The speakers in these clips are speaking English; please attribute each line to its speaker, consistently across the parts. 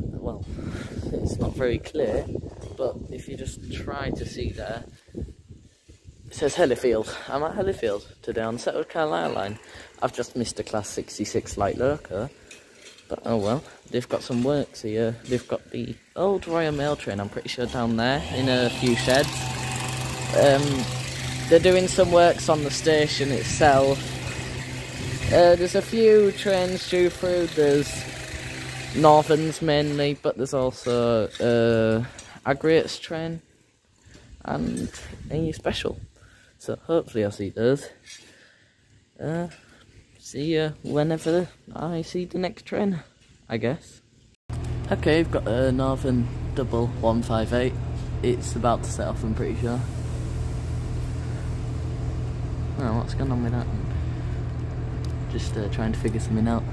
Speaker 1: well, it's not very clear, but if you just try to see there, it says Hellifield. I'm at Hellifield today on the Settled Carlisle line. I've just missed a Class 66 light lurker, but oh well. They've got some works here. They've got the old Royal Mail train, I'm pretty sure, down there in a few sheds. They're doing some works on the station itself. There's a few trains due through. There's Northerns mainly, but there's also Agriates train and a special. So hopefully I'll see those. See you whenever I see the next train, I guess. Okay, we've got a Northern double 158. It's about to set off, I'm pretty sure. Oh, what's going on with that? Just trying to figure something out.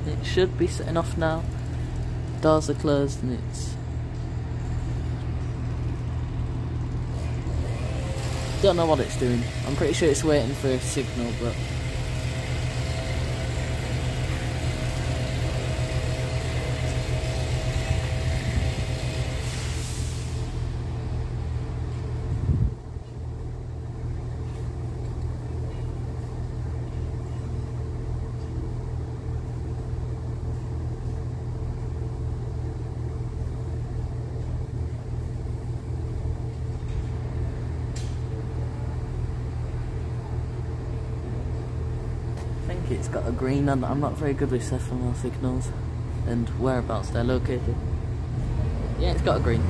Speaker 1: It should be setting off now. Doors are closed and it's... Don't know what it's doing. I'm pretty sure it's waiting for a signal, but... I think it's got a green, and I'm not very good with cephalon signals and whereabouts they're located. Yeah, it's got a green.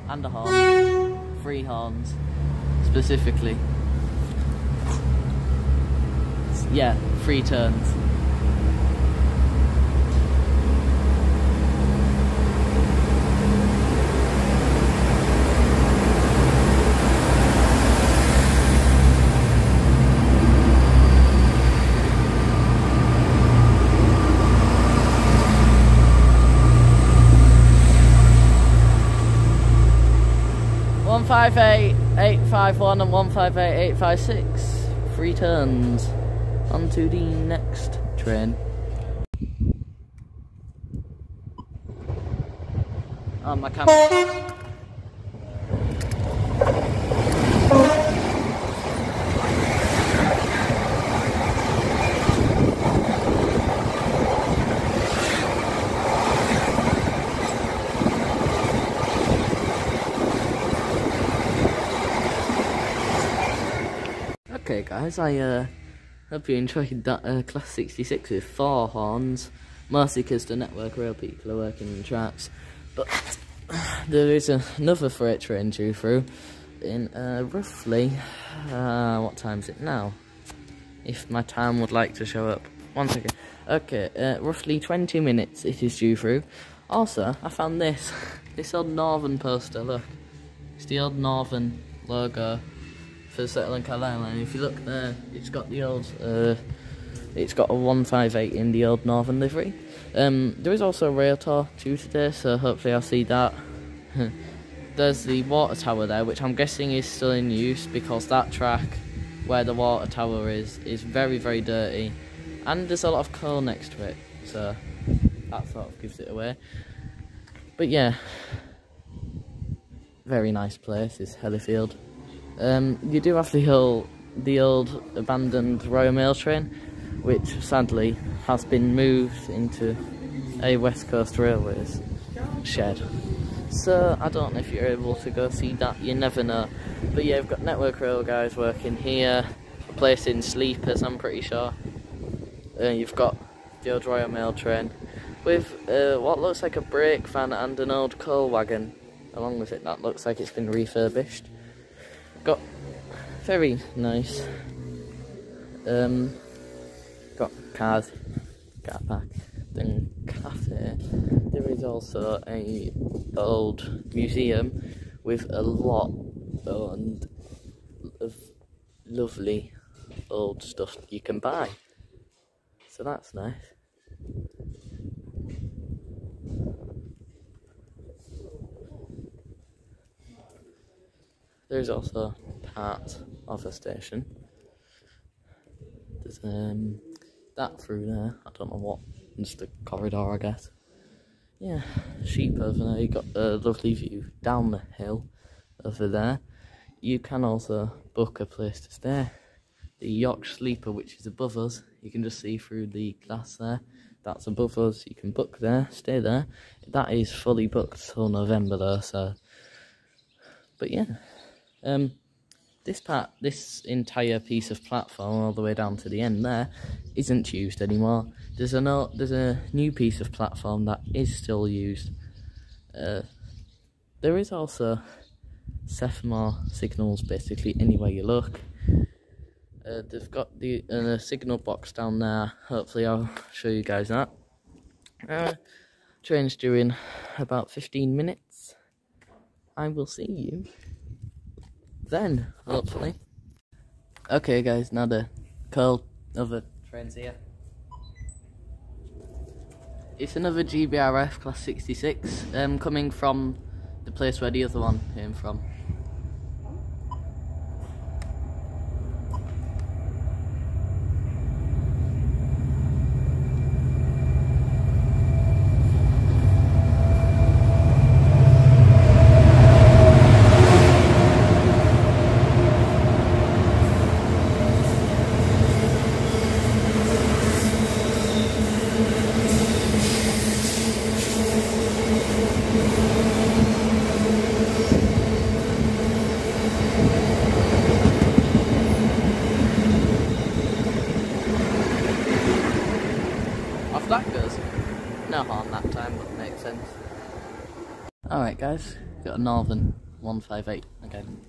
Speaker 1: And a horn. 3 horns, specifically. Yeah, 3 turns. One 158-851 and 158-856. 3 turns. On to the next train. Oh, my camera. Okay guys, I hope you enjoyed that Class 66 with 4 horns, mostly because the Network Rail people are working in tracks, but there is another freight train due through in roughly, what time is it now? If my time would like to show up. 1 second. Okay, roughly 20 minutes it is due through. Also, I found this old Northern poster, look. It's the old Northern logo for the Settled Carlisle line. If you look there, it's got the old, it's got a 158 in the old Northern livery. There is also a rail tour due today, so hopefully I'll see that. There's the water tower there, which I'm guessing is still in use because that track where the water tower is very, very dirty, and there's a lot of coal next to it, so that sort of gives it away. But yeah, very nice place is Hellifield. You do have the old abandoned Royal Mail train, which sadly has been moved into a West Coast Railways shed. So I don't know if you're able to go see that, you never know. But yeah, we've got Network Rail guys working here, replacing sleepers, I'm pretty sure. You've got the old Royal Mail train with what looks like a brake van and an old coal wagon along with it. That looks like it's been refurbished. Got very nice. Got cars, car park, then cafe. There is also a old museum with a lot of lovely old stuff you can buy. So that's nice. There's also part of a station. there's that through there. I don't know what, just a corridor, I guess. Yeah, sheep over there. You got a lovely view down the hill over there. You can also book a place to stay. The Yorkshire Sleeper, which is above us, you can just see through the glass there. That's above us. You can book there, stay there. That is fully booked till November though. So, but yeah, this entire piece of platform all the way down to the end there isn't used anymore. There's a new piece of platform that is still used. There is also Sephamore signals basically anywhere you look. They've got the signal box down there. Hopefully I'll show you guys that. Train's due in about 15 minutes. I will see you then, hopefully. Okay guys, now the curl of the train's here. It's another GBRF class 66, coming from the place where the other one came from. Off that goes. No harm that time, but makes sense. Alright guys, got a Northern 158 again.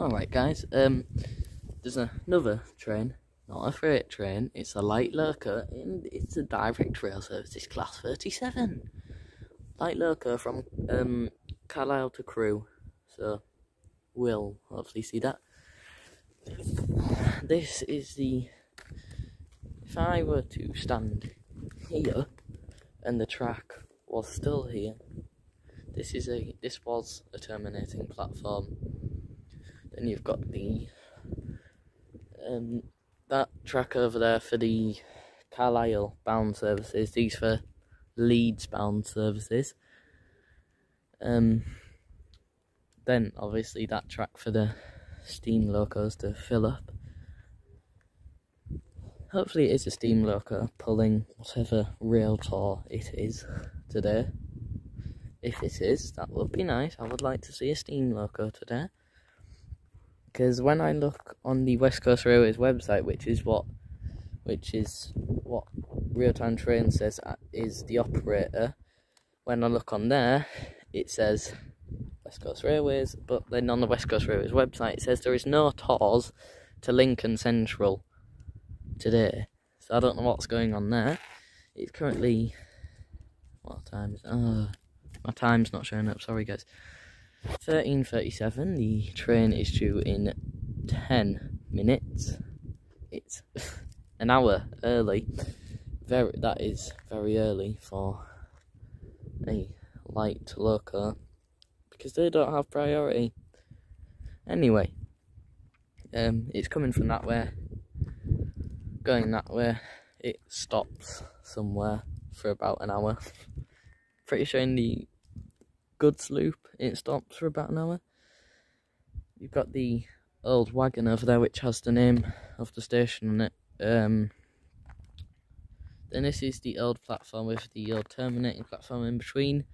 Speaker 1: Alright guys, there's another train, not a freight train, it's a light loco, and it's a direct rail service, it's class 37. Light loco from Carlisle to Crewe, so we'll hopefully see that. This is if I were to stand here and the track was still here, this was a terminating platform. Then you've got the that track over there for the Carlisle bound services, these for Leeds bound services. Then obviously that track for the steam locos to fill up. Hopefully it is a steam loco pulling whatever rail tour it is today. If it is, that would be nice. I would like to see a steam loco today. Because when I look on the West Coast Railways website, which is what Real Time Train says is the operator, when I look on there, it says West Coast Railways, but then on the West Coast Railways website, it says there is no tours to Lincoln Central today. So I don't know what's going on there. It's currently, what time is it? My time's not showing up, sorry guys. 13:37, the train is due in 10 minutes. It's an hour early. That is very early for a light loco, because they don't have priority. Anyway, it's coming from that way, going that way. It stops somewhere for about an hour. Pretty sure in the goods loop it stops for about an hour. You've got the old wagon over there which has the name of the station on it. Then this is the old platform with the old terminating platform in between.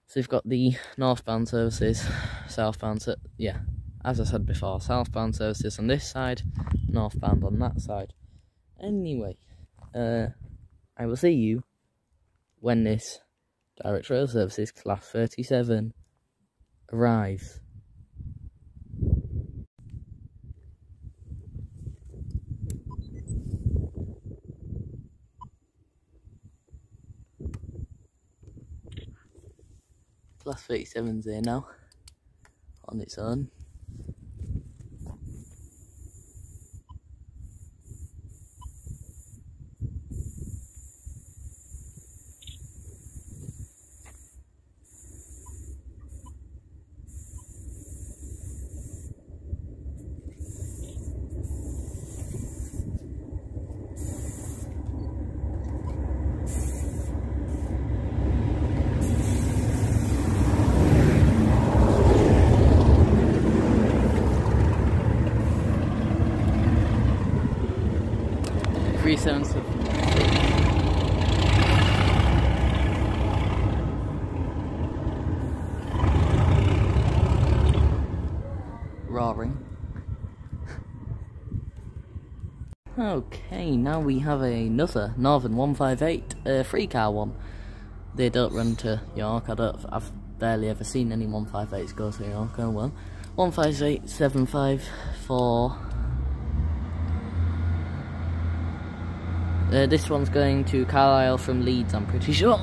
Speaker 1: So you've got the northbound services, southbound, yeah, as I said before, southbound services on this side, northbound on that side. Anyway, I will see you when this direct rail services class 37 arrives. Class 37's here now, on its own. Roaring. Okay, now we have another Northern 158, 3-car one. They don't run to York. I've barely ever seen any 158s go to York. Oh well. 158-754. This one's going to Carlisle from Leeds, I'm pretty sure.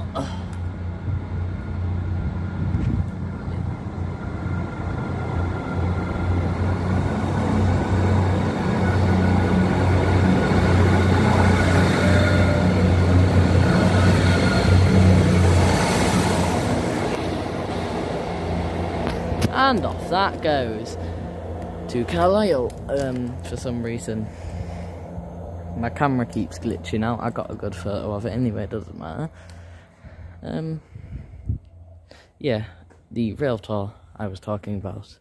Speaker 1: And off that goes to Carlisle. For some reason my camera keeps glitching out. I got a good photo of it anyway, it doesn't matter. Yeah, the rail tour I was talking about,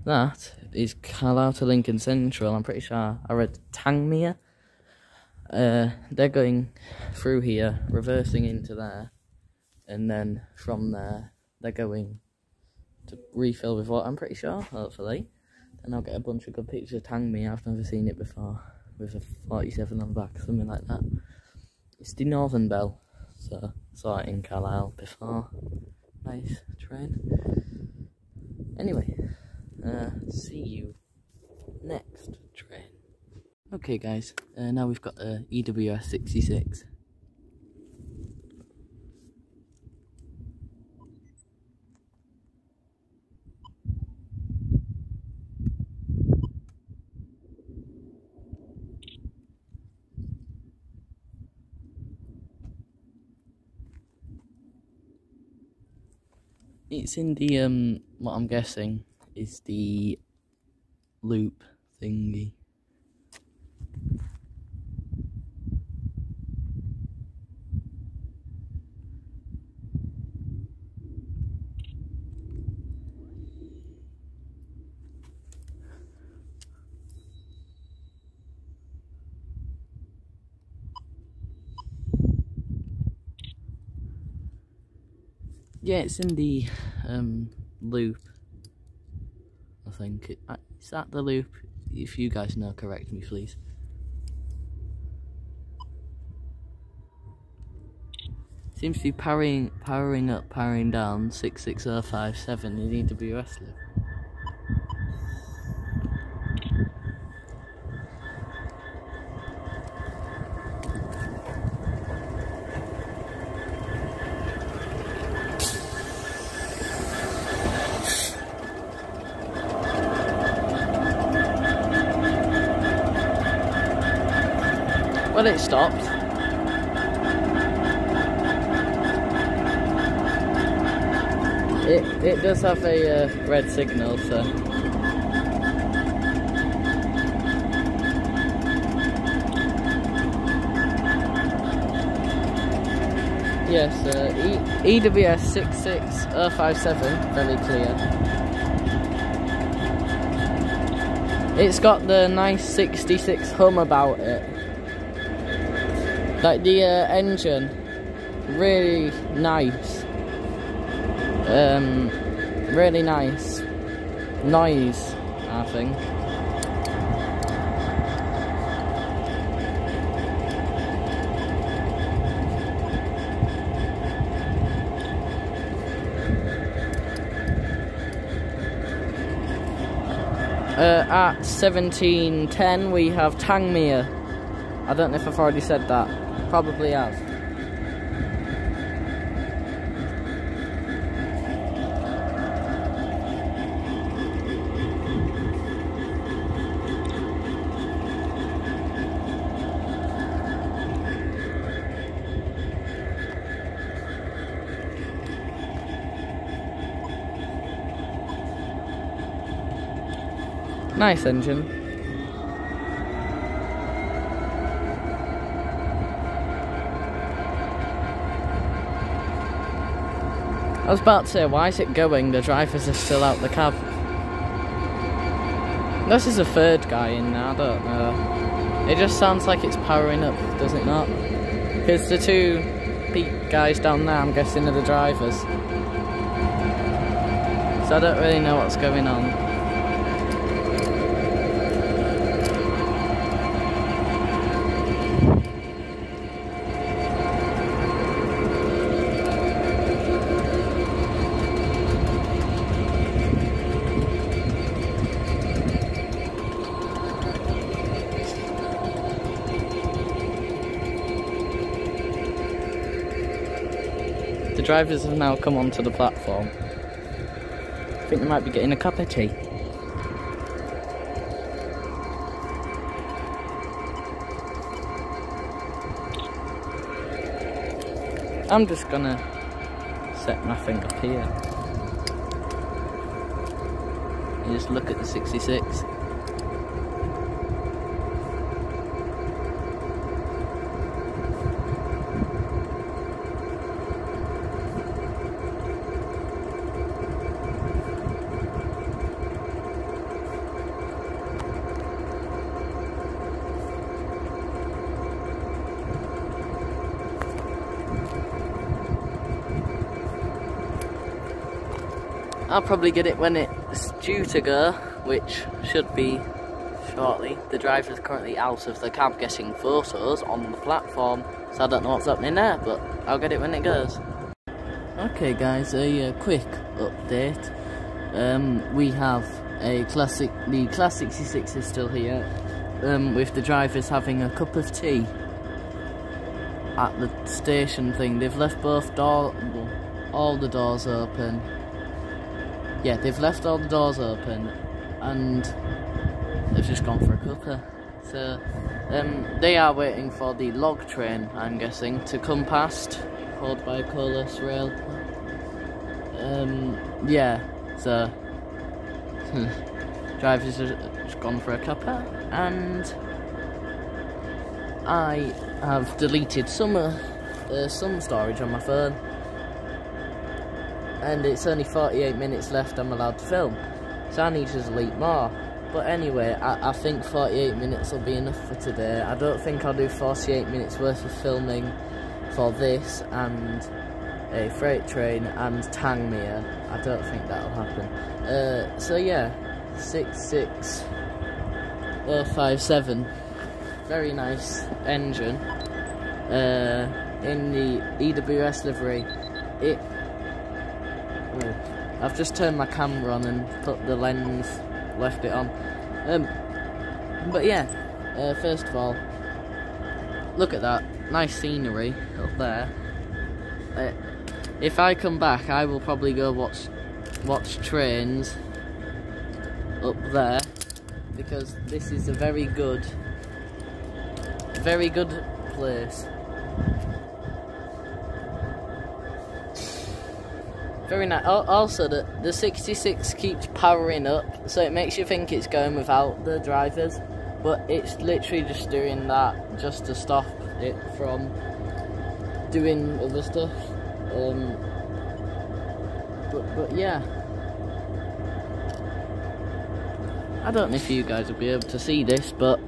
Speaker 1: that is Carlisle to Lincoln Central. I'm pretty sure I read Tangmere. They're going through here, reversing into there, and then from there they're going to refill with what I'm pretty sure, hopefully. And I'll get a bunch of good pictures of Tangmere. I've never seen it before, with a 47 on the back, something like that. It's the Northern Bell, so saw it in Carlisle before. Nice train. Anyway, see you next train. Okay guys, now we've got a EWS 66. It's in the, what I'm guessing is the loop thingy. Yeah, it's in the loop, I think. Is that the loop? If you guys know, correct me please. Seems to be powering up, powering down, 66057 in EWS loop. Well, it stopped. It does have a red signal, so. Yes, EWS 66057, very clear. It's got the nice 66 hum about it. Like the engine, really nice. Really nice noise, I think. At 17:10 we have Tangmere. I don't know if I've already said that. Probably have. Nice engine. I was about to say, why is it going? The drivers are still out the cab. This is a third guy in now, I don't know. It just sounds like it's powering up, does it not? Because the two peak guys down there, I'm guessing, are the drivers. So I don't really know what's going on. The drivers have now come onto the platform. I think they might be getting a cup of tea. I'm just gonna set my thing up here. You just look at the 66. I'll probably get it when it's due to go, which should be shortly. The driver's currently out of the cab getting photos on the platform, so I don't know what's happening there, but I'll get it when it goes. Okay guys, a quick update. We have the Class 66 is still here, with the drivers having a cup of tea at the station thing. They've left all the doors open. Yeah, they've left all the doors open and they've just gone for a cuppa. So they are waiting for the log train, I'm guessing, to come past, hauled by a Carlisle rail. Yeah, so drivers have just gone for a cuppa, and I have deleted some storage on my phone. And it's only 48 minutes left I'm allowed to film, so I need to delete more. But anyway, I think 48 minutes will be enough for today. I don't think I'll do 48 minutes worth of filming for this and a freight train and Tangmere. I don't think that'll happen. So yeah, 66057, very nice engine, in the EWS livery. I've just turned my camera on and put the lens, left it on. But yeah, first of all, look at that, nice scenery up there. If I come back, I will probably go watch trains up there, because this is a very good place. Very nice. Also, the 66 keeps powering up, so it makes you think it's going without the drivers, but it's literally just doing that just to stop it from doing other stuff. But yeah, I don't know if you guys will be able to see this, but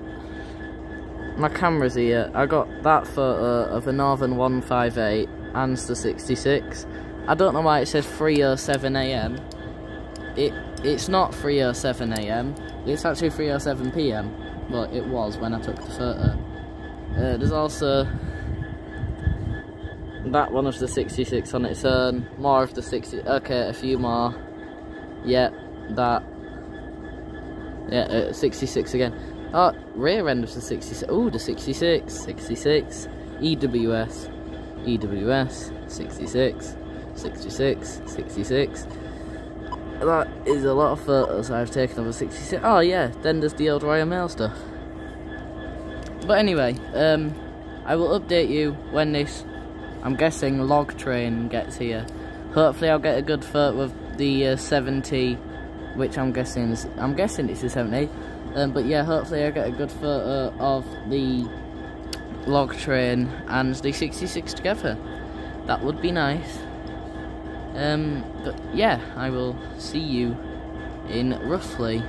Speaker 1: my camera's here. I got that photo of a Northern 158 and the 66. I don't know why it says 3:07 AM. It's not 3:07 AM. It's actually 3:07 PM. Well, it was when I took the photo. There's also that one of the 66 on its own. More of the 60. Okay, a few more. Yep, that. Yeah, 66 again. Oh, rear end of the 66. Oh, the 66. 66. EWS. EWS. 66. 66. 66. That is a lot of photos I've taken of a 66. Oh yeah, then there's the old Royal Mail stuff. But anyway, I will update you when this, I'm guessing, log train gets here. Hopefully I'll get a good photo of the 70, which I'm guessing it's the 70. But yeah, hopefully I'll get a good photo of the log train and the 66 together. That would be nice. But yeah, I will see you in roughly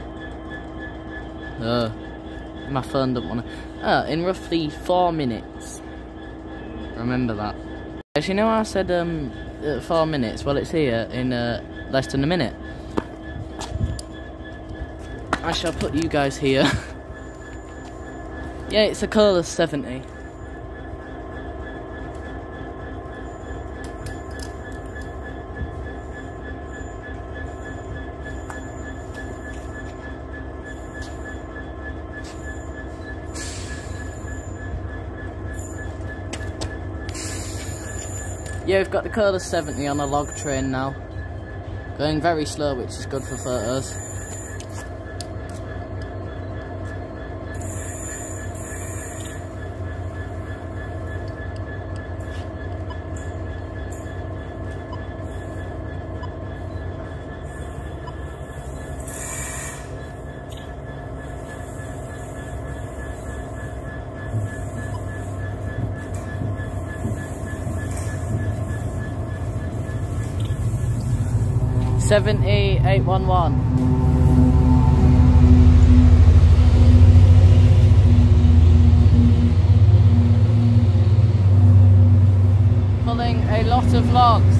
Speaker 1: my phone don't wanna in roughly 4 minutes. Remember that. As you know, I said 4 minutes. Well, it's here in less than a minute. I shall put you guys here. Yeah, it's a Carlisle 70. Yeah, we've got the Carlisle 70 on a log train now. Going very slow, which is good for photos. $78.11. Pulling a lot of logs.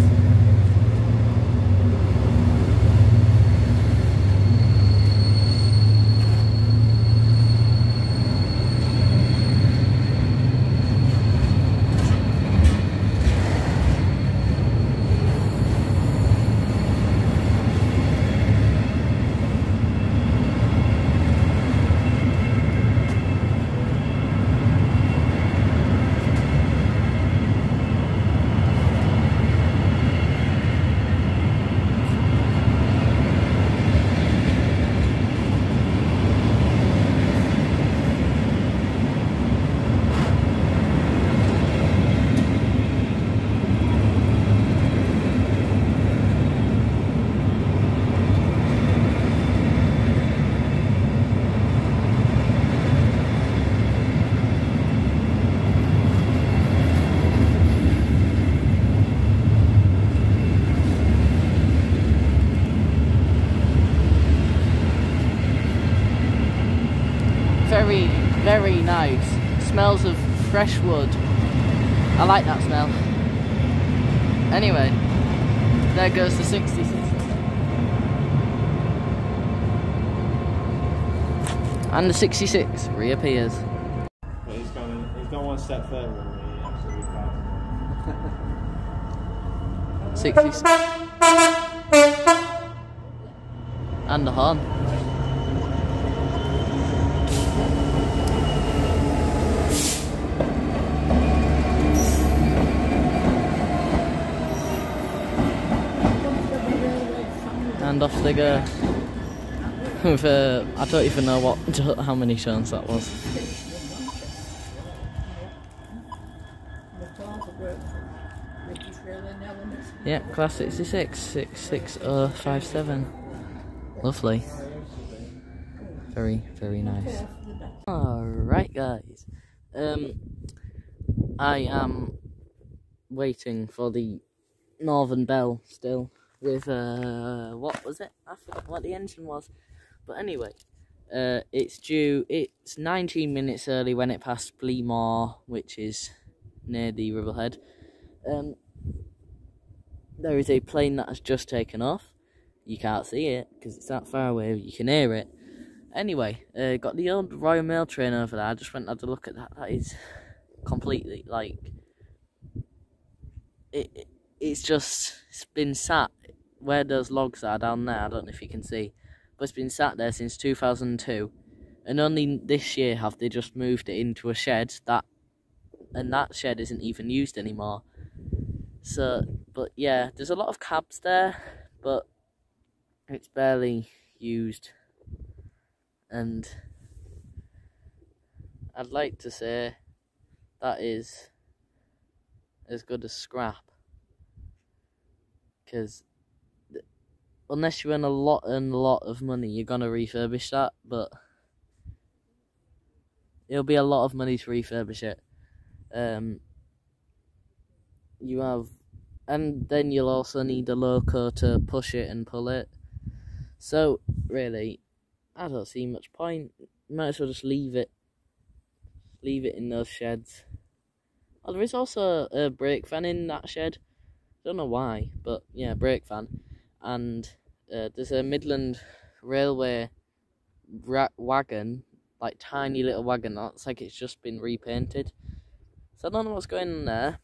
Speaker 1: Very, very nice. Smells of fresh wood. I like that smell. Anyway, there goes the 66. And the 66 reappears.
Speaker 2: But he's gone one step further than me, absolutely fast.
Speaker 1: 66. And the horn. And off they go. With I don't even know how many turns that was. Yeah, class 66, 66057. Lovely. Very, very nice. Alright guys. I am waiting for the Northern Bell still. With what was it? I forgot what the engine was. But anyway, it's due. It's 19 minutes early when it passed Bleemore, which is near the Riverhead. There is a plane that has just taken off. You can't see it because it's that far away. You can hear it. Anyway, got the old Royal Mail train over there. I just went and had a look at that. That is completely like it's been sat where those logs are down there. I don't know if you can see, but it's been sat there since 2002, and only this year have they just moved it into a shed and that shed isn't even used anymore. So, but yeah, there's a lot of cabs there, but it's barely used, and I'd like to say that is as good as scrap, because unless you earn a lot of money, you're gonna refurbish that, but it'll be a lot of money to refurbish it. And then you'll also need a loco to push it and pull it. So really, I don't see much point. You might as well just leave it in those sheds. Oh, there is also a brake van in that shed. Don't know why, but yeah, brake van. And there's a Midland Railway wagon, like tiny little wagon. That's like it's just been repainted. So I don't know what's going on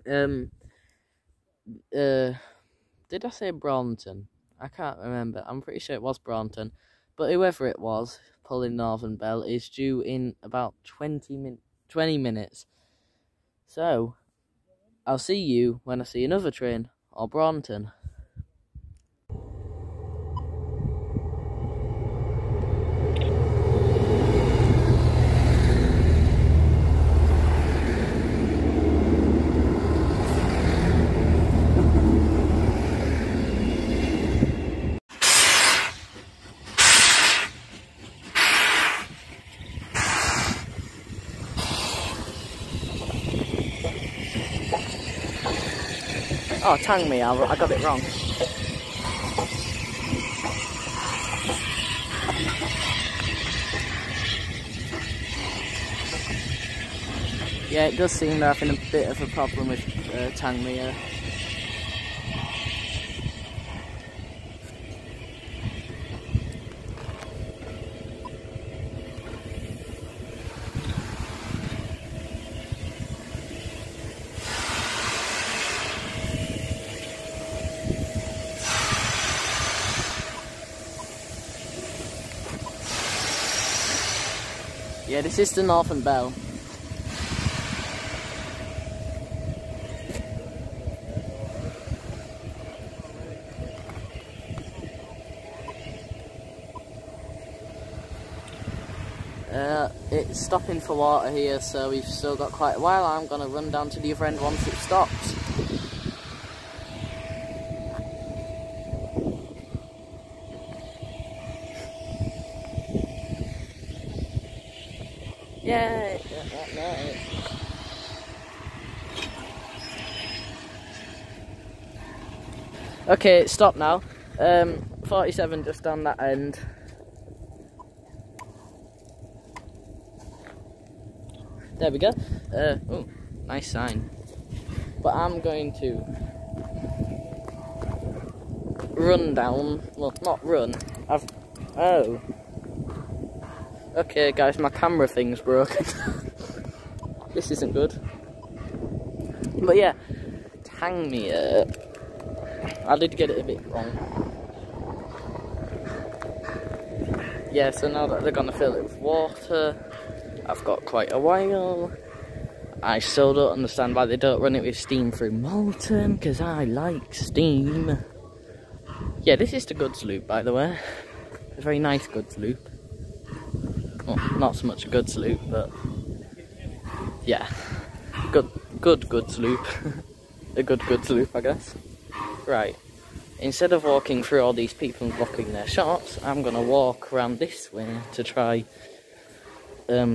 Speaker 1: there. Did I say Braunton? I can't remember. I'm pretty sure it was Braunton. But whoever it was, pulling Northern Bell, is due in about 20 minutes. So, I'll see you when I see another train, or Braunton. Oh, tang me, I got it wrong. Yeah, it does seem they're having a bit of a problem with tang me. Yeah, this is the Northern Bell. It's stopping for water here, so we've still got quite a while. I'm going to run down to the other end once it stops. Yay! Okay, it's stopped now. 47 just down that end. There we go. Oh, nice sign. But I'm going to run down. Well, not run. Oh. Okay, guys, my camera thing's broken. This isn't good. But yeah, Tangmere. I did get it a bit wrong. Yeah, so now that they're gonna fill it with water, I've got quite a while. I still don't understand why they don't run it with steam through Molten, because I like steam. Yeah, this is the goods loop, by the way. A very nice goods loop. Well, not so much a goods loop, but yeah, good goods loop. A good goods loop, I guess. Right, instead of walking through all these people and blocking their shops, I'm gonna walk around this way to try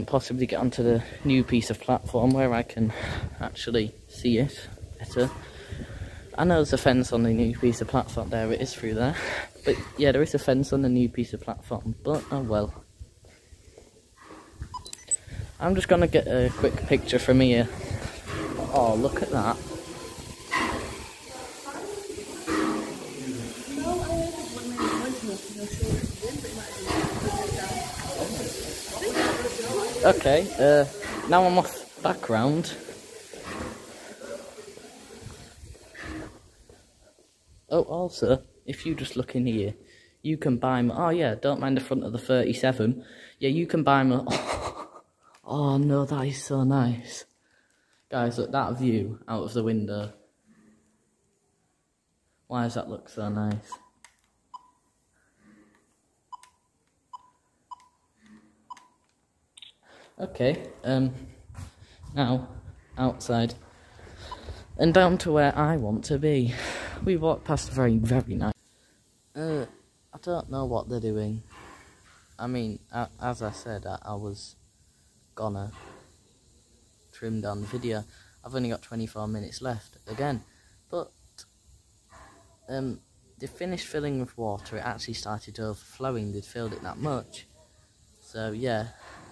Speaker 1: possibly get onto the new piece of platform where I can actually see it better. I know there's a fence on the new piece of platform. There it is through there. But yeah, there is a fence on the new piece of platform, but oh well. I'm just gonna get a quick picture from here. Oh, look at that. Okay, now I'm off background. Oh, also, if you just look in here, You can buy them. Oh yeah, don't mind the front of the 37. Yeah, you can buy them. Oh no, that is so nice. Guys, look, that view out of the window. Why does that look so nice? Okay, now, outside. And down to where I want to be. We walked past a very, very nice... I don't know what they're doing. I mean, as I said, I was gonna trim down the video. I've only got 24 minutes left, again. But, they finished filling with water. It actually started overflowing. They'd filled it that much. So, yeah,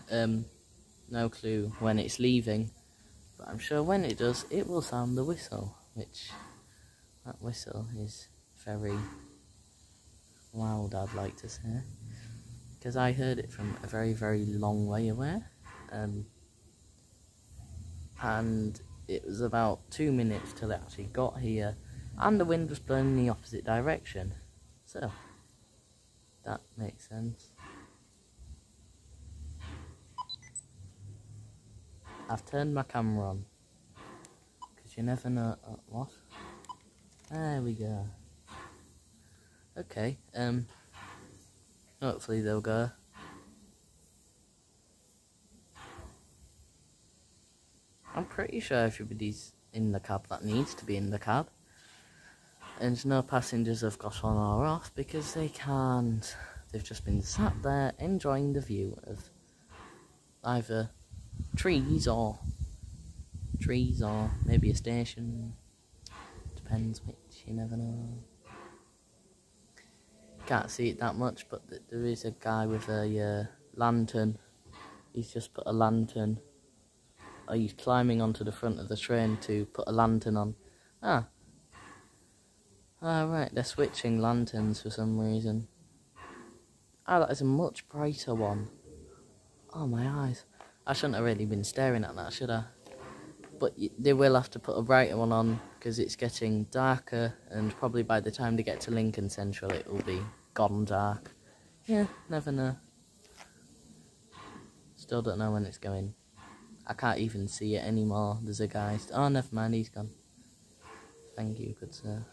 Speaker 1: no clue when it's leaving. But I'm sure when it does, it will sound the whistle. Which, that whistle is very loud, I'd like to say. Because I heard it from a very, very long way away. And it was about 2 minutes till it actually got here. And the wind was blowing in the opposite direction. So, that makes sense. I've turned my camera on. Because you never know... what? There we go. Okay, hopefully they'll go. I'm pretty sure everybody's in the cab that needs to be in the cab. And no passengers have got on or off because they can't. They've just been sat there enjoying the view of either trees or maybe a station. Depends which, you never know. Can't see it that much, but there is a guy with a lantern. He's just put a lantern. Oh, he's climbing onto the front of the train to put a lantern on. Ah, right, they're switching lanterns for some reason. Ah, that is a much brighter one. Oh, my eyes. I shouldn't have really been staring at that, should I? But they will have to put a brighter one on because it's getting darker, and probably by the time they get to Lincoln Central it will be gone dark. Yeah, never know. Still don't know when it's going. I can't even see it anymore. There's a guy... oh, never mind, he's gone. Thank you, good sir.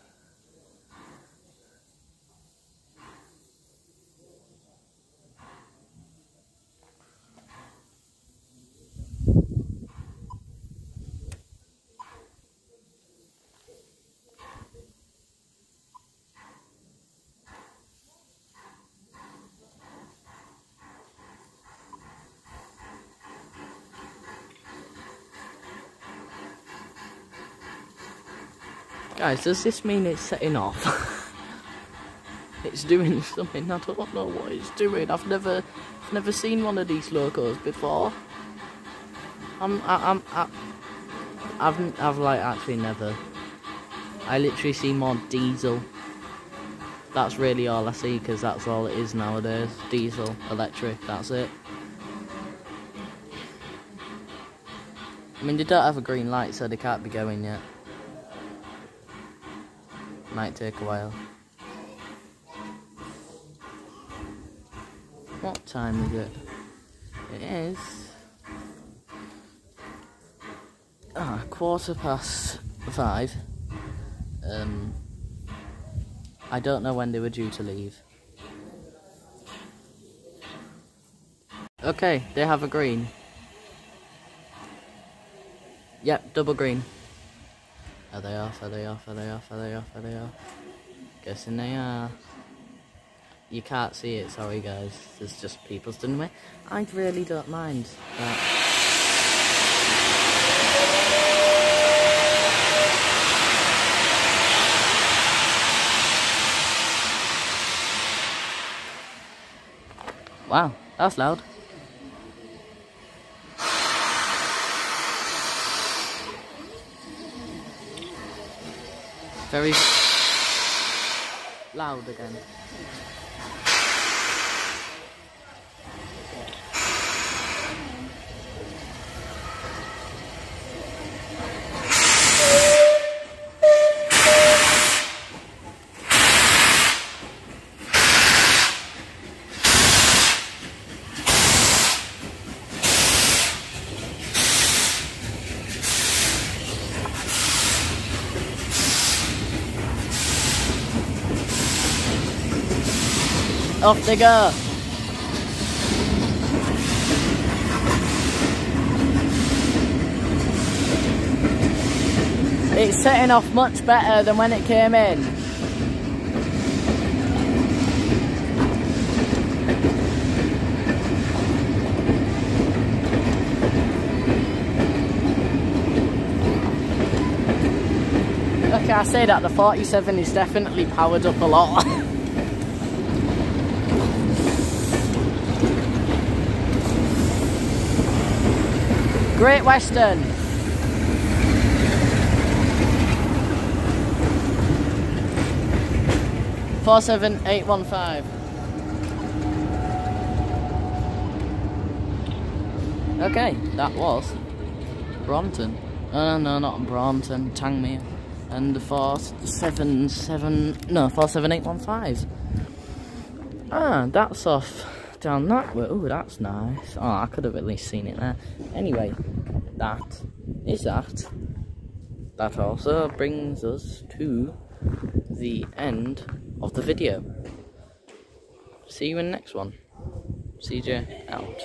Speaker 1: Guys, does this mean it's setting off? It's doing something, I don't know what it's doing. I've never seen one of these locos before. I've like actually never. I literally see more diesel. That's really all I see, because that's all it is nowadays. Diesel, electric, that's it. I mean, they don't have a green light, so they can't be going yet. Might take a while. What time is it? It is 5:15. I don't know when they were due to leave. Okay, they have a green. Yep, double green. Are they off? Are they off? Are they off? Are they off? Are they off? Guessing they are. You can't see it, sorry guys. There's just people stood in the way. I really don't mind that. Wow, that's loud. Very loud again. Off they go. It's setting off much better than when it came in. Okay, I say that the 47 is definitely powered up a lot. Great Western. $47815. Okay, that was Brompton. No, not Brompton, Tangmere. And the 47815. Ah, that's off down that way. Oh, that's nice. Oh, I could have at least seen it there. Anyway, that is that. That also brings us to the end of the video. See you in the next one. CJ out.